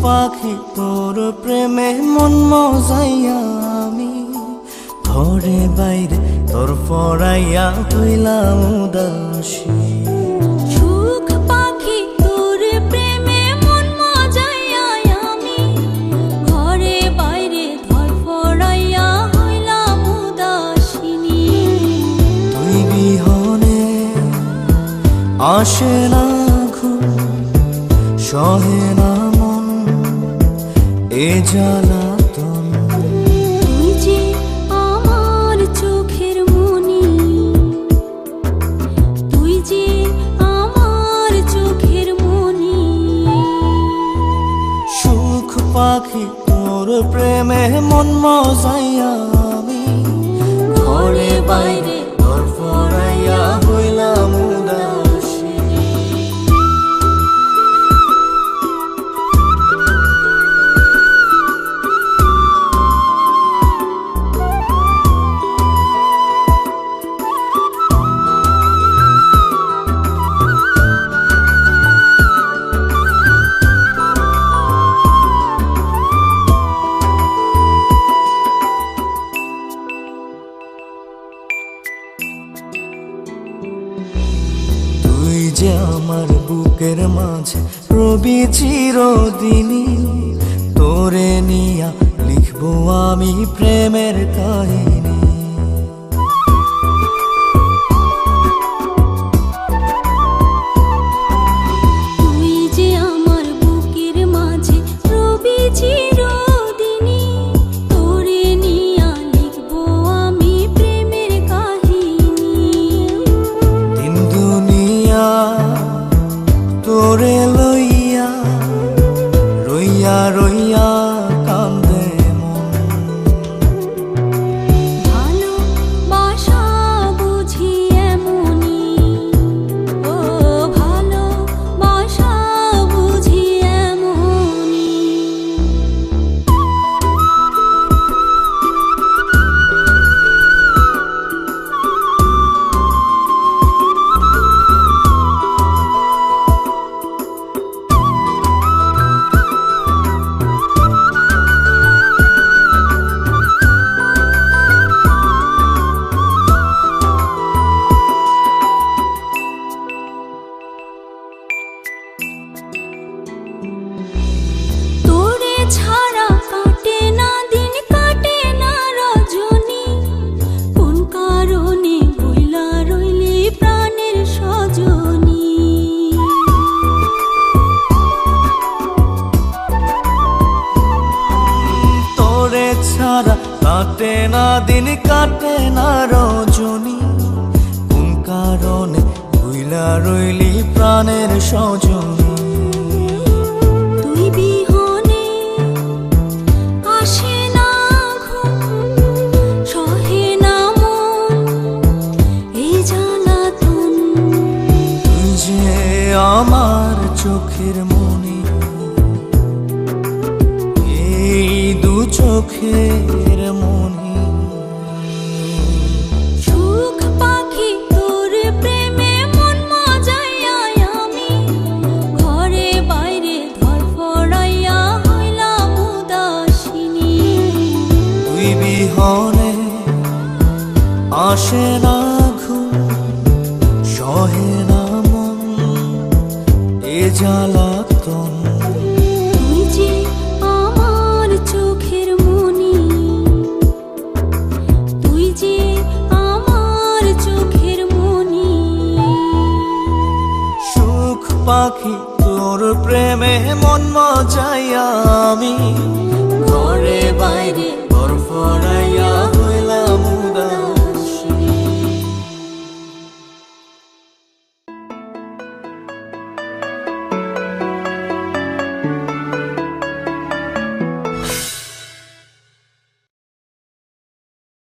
পাখি তোর প্রেমে মন মজাইয়া আমি ঘরে বাইরে তোর পড়াইয়া হইলাম উদাসী। সুখ পাখি তোর প্রেমে মন মজাইয়া আমি ঘরে বাইরে ধর পড়াইয়া হইলাম উদাসিনী। তুই বিহনে আসে না ঘুম, সহে না মন এ জ্বালাতন। তুই যে আমার চোখের মনি, তুই যে আমার চোখের মনি। সুখ পাখি তোর প্রেমে মন মজাইয়া আমি ঘরে বাইরে তোর পড়াইয়া হইলাম উদাসী। তুই যে আমার বুকের মাঝে রবি চিরদিনই, তোরে নিয়া লিখবো আমি প্রেমের কাহিনী। তুই যে আমার বুকের মাঝে রবি চিরদিনই, তোরে নিয়া লিখবো আমি প্রেমের কাহিনী। দিন দুনিয়া তোরে লইয়া রইয়া রইয়া কান্দে মন। ভালোবাসা বুঝি এমনি, ও ভালোবাসা বুঝি এমনি। তোরে ছাড়া কাটে না দিন, কাটে না রজনী। কোন কারণে ভুইলা রইলি প্রাণের সজনী। তোরে ছাড়া কাটে না দিন, কাটে না রজনী। কোন কারণে ভুইলা রইলি প্রাণের সজনী। তুই বিহনে আসে না ঘুম, সহে না মন এই জ্বালাতন। তুই যে আমার চোখের মনি, এই দু চোখের মনি। সুখ পাখি তোর প্রেমে মন মজাইয়া আমি ঘরে বাইরে ধর পড়াইয়া হইলাম উদাসিনী। তুই বিহনে আসে না ঘুম, সহে না মন এ জ্বালাতন। তুই যে আমার চোখের মনি, তুই যে আমার চোখের মনি। সুখ পাখি তোর প্রেমে মন মজাইয়া আমি ঘরে বাইরে তোর পড়াইয়া হইলাম উদাস।